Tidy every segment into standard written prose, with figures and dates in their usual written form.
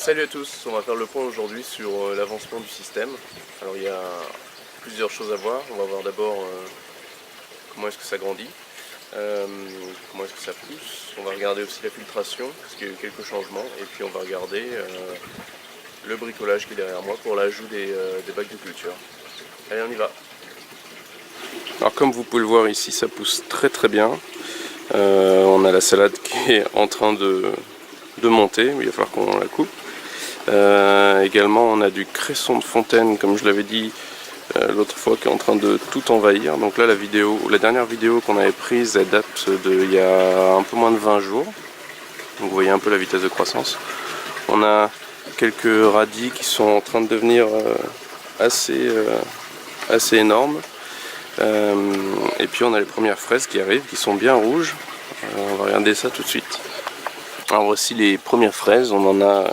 Salut à tous, on va faire le point aujourd'hui sur l'avancement du système. Alors il y a plusieurs choses à voir. On va voir d'abord comment est-ce que ça grandit, comment est-ce que ça pousse. On va regarder aussi la filtration, parce qu'il y a eu quelques changements. Et puis on va regarder le bricolage qui est derrière moi pour l'ajout des bacs de culture. Allez, on y va. Alors comme vous pouvez le voir ici, ça pousse très très bien. On a la salade qui est en train de monter, il va falloir qu'on la coupe. Également on a du cresson de fontaine, comme je l'avais dit l'autre fois, qui est en train de tout envahir. Donc là la dernière vidéo qu'on avait prise, elle date d'il y a un peu moins de 20 jours. Donc vous voyez un peu la vitesse de croissance. On a quelques radis qui sont en train de devenir assez énormes. Et puis on a les premières fraises qui arrivent, qui sont bien rouges. On va regarder ça tout de suite. Alors voici les premières fraises, on en a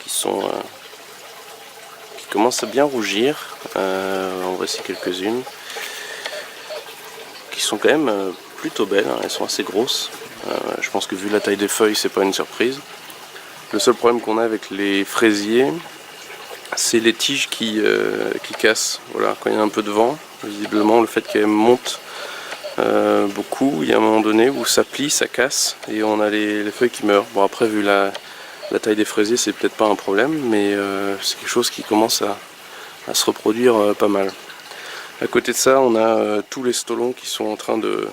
qui commencent à bien rougir. En voici quelques-unes qui sont quand même plutôt belles, hein. Elles sont assez grosses. Je pense que vu la taille des feuilles, c'est pas une surprise. Le seul problème qu'on a avec les fraisiers, c'est les tiges qui cassent. Voilà, quand il y a un peu de vent, visiblement le fait qu'elles montent beaucoup, il y a un moment donné où ça plie, ça casse et on a les feuilles qui meurent. Bon, après, vu la taille des fraisiers, c'est peut-être pas un problème, mais c'est quelque chose qui commence à se reproduire pas mal. À côté de ça, on a tous les stolons qui sont en train de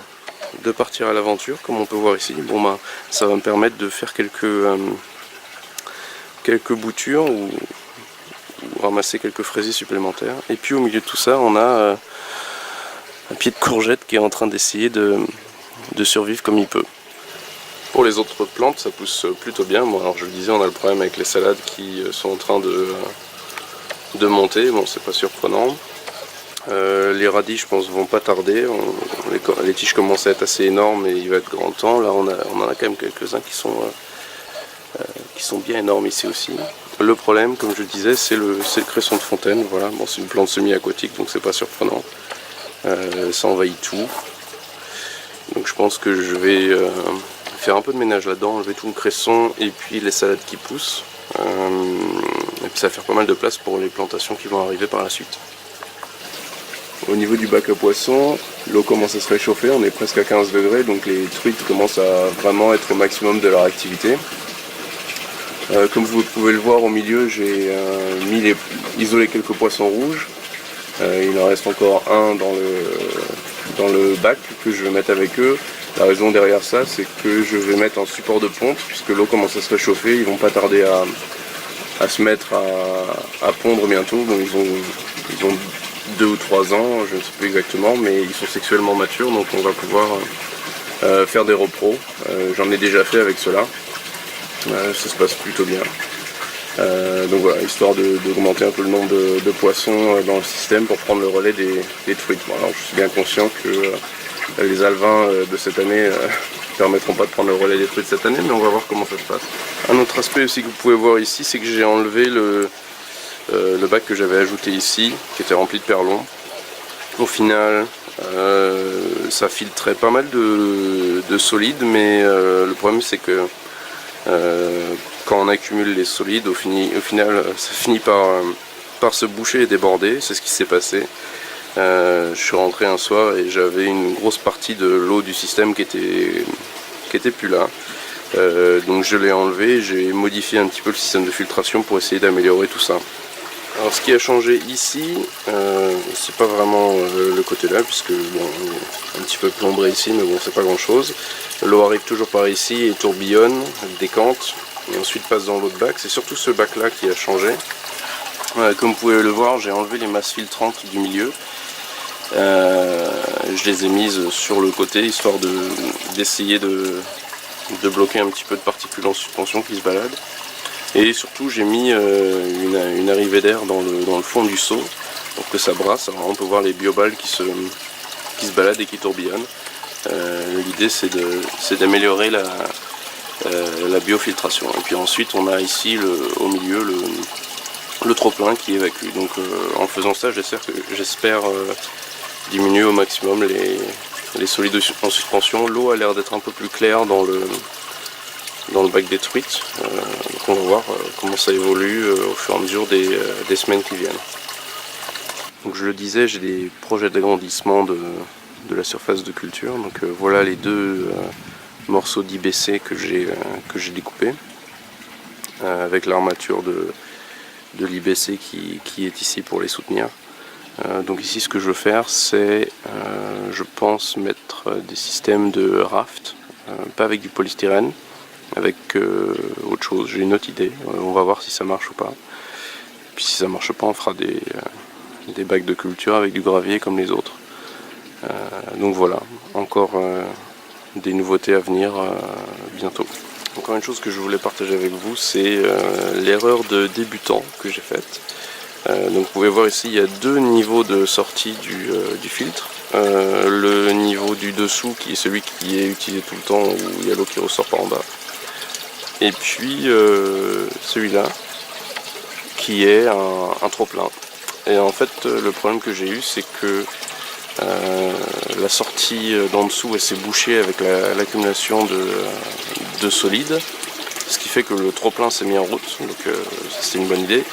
partir à l'aventure, comme on peut voir ici. Bon, ben, ça va me permettre de faire quelques boutures ou ramasser quelques fraisiers supplémentaires. Et puis au milieu de tout ça, on a un pied de courgette qui est en train d'essayer de survivre comme il peut. Pour les autres plantes, ça pousse plutôt bien. Bon, alors je le disais, on a le problème avec les salades qui sont en train de monter. Bon, c'est pas surprenant. Les radis, je pense, vont pas tarder. Les tiges commencent à être assez énormes et il va être grand temps. Là, on en a quand même quelques-uns qui sont bien énormes ici aussi. Le problème, comme je le disais, c'est le cresson de fontaine. Voilà, bon, c'est une plante semi-aquatique, donc c'est pas surprenant. Ça envahit tout. Donc je pense que je vais faire un peu de ménage là-dedans, enlever tout le cresson et puis les salades qui poussent. Et puis ça va faire pas mal de place pour les plantations qui vont arriver par la suite. Au niveau du bac à poissons, l'eau commence à se réchauffer, on est presque à 15 degrés, donc les truites commencent à vraiment être au maximum de leur activité. Comme vous pouvez le voir au milieu, j'ai isolé quelques poissons rouges. Il en reste encore un dans le bac que je vais mettre avec eux. La raison derrière ça, c'est que je vais mettre un support de ponte, puisque l'eau commence à se réchauffer, ils vont pas tarder à se mettre à pondre bientôt. Donc ils ont 2 ou 3 ans, je ne sais plus exactement, mais ils sont sexuellement matures, donc on va pouvoir faire des repros. J'en ai déjà fait avec cela. Ça se passe plutôt bien. Donc voilà, histoire d'augmenter un peu le nombre de poissons dans le système pour prendre le relais des truites. Bon, alors je suis bien conscient que les alevins de cette année ne permettront pas de prendre le relais des truites cette année, mais on va voir comment ça se passe. Un autre aspect aussi que vous pouvez voir ici, c'est que j'ai enlevé le bac que j'avais ajouté ici, qui était rempli de perlons. Au final, ça filtrait pas mal de solides, mais le problème c'est que quand on accumule les solides, au final ça finit par se boucher et déborder. C'est ce qui s'est passé. Je suis rentré un soir et j'avais une grosse partie de l'eau du système qui était plus là. Donc je l'ai enlevé, j'ai modifié un petit peu le système de filtration pour essayer d'améliorer tout ça. Alors ce qui a changé ici, c'est pas vraiment le côté là, puisque bon, on est un petit peu plombré ici, mais bon, c'est pas grand chose. L'eau arrive toujours par ici et tourbillonne, décante, et ensuite passe dans l'autre bac. C'est surtout ce bac là qui a changé. Comme vous pouvez le voir, j'ai enlevé les masses filtrantes du milieu. Je les ai mises sur le côté, histoire d'essayer de bloquer un petit peu de particules en suspension qui se baladent. Et surtout j'ai mis une arrivée d'air dans le fond du seau pour que ça brasse. Alors on peut voir les bioballes qui se baladent et qui tourbillonnent. L'idée c'est d'améliorer la biofiltration. Et puis ensuite on a ici au milieu le trop-plein qui évacue. Donc en faisant ça j'espère diminuer au maximum les solides en suspension. L'eau a l'air d'être un peu plus claire dans dans le bac des truites. Donc on va voir comment ça évolue au fur et à mesure des semaines qui viennent. Donc je le disais, j'ai des projets d'agrandissement de la surface de culture. Donc voilà les deux morceaux d'IBC que j'ai découpés avec l'armature de l'IBC qui est ici pour les soutenir. Donc ici ce que je veux faire c'est je pense mettre des systèmes de raft, pas avec du polystyrène, avec autre chose. J'ai une autre idée, on va voir si ça marche ou pas. Puis si ça marche pas on fera des bacs de culture avec du gravier comme les autres. Donc voilà, encore des nouveautés à venir bientôt. Encore une chose que je voulais partager avec vous, c'est l'erreur de débutant que j'ai faite. Donc vous pouvez voir ici, il y a deux niveaux de sortie du filtre. Le niveau du dessous qui est celui qui est utilisé tout le temps où il y a l'eau qui ressort par en bas. Et puis celui-là qui est un trop-plein. Et en fait le problème que j'ai eu c'est que la sortie d'en dessous elle s'est bouchée avec l'accumulation de solide, ce qui fait que le trop-plein s'est mis en route, donc c'est une bonne idée.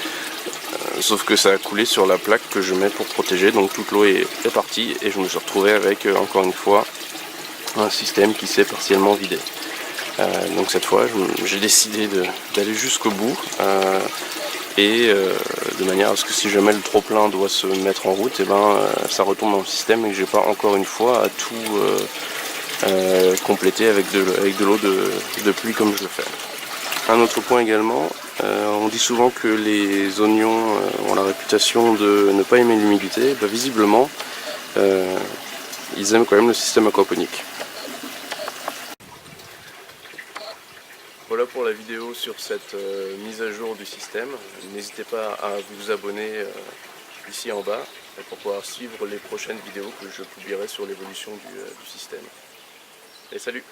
Sauf que ça a coulé sur la plaque que je mets pour protéger, donc toute l'eau est partie et je me suis retrouvé avec encore une fois un système qui s'est partiellement vidé. Donc cette fois j'ai décidé d'aller jusqu'au bout et de manière à ce que si jamais le trop-plein doit se mettre en route, et ça retombe dans le système et que j'ai pas encore une fois à tout compléter avec de l'eau de pluie comme je le fais. Un autre point également, on dit souvent que les oignons ont la réputation de ne pas aimer l'humidité. Visiblement, ils aiment quand même le système aquaponique. Voilà pour la vidéo sur cette mise à jour du système. N'hésitez pas à vous abonner ici en bas pour pouvoir suivre les prochaines vidéos que je publierai sur l'évolution du système. Et salut!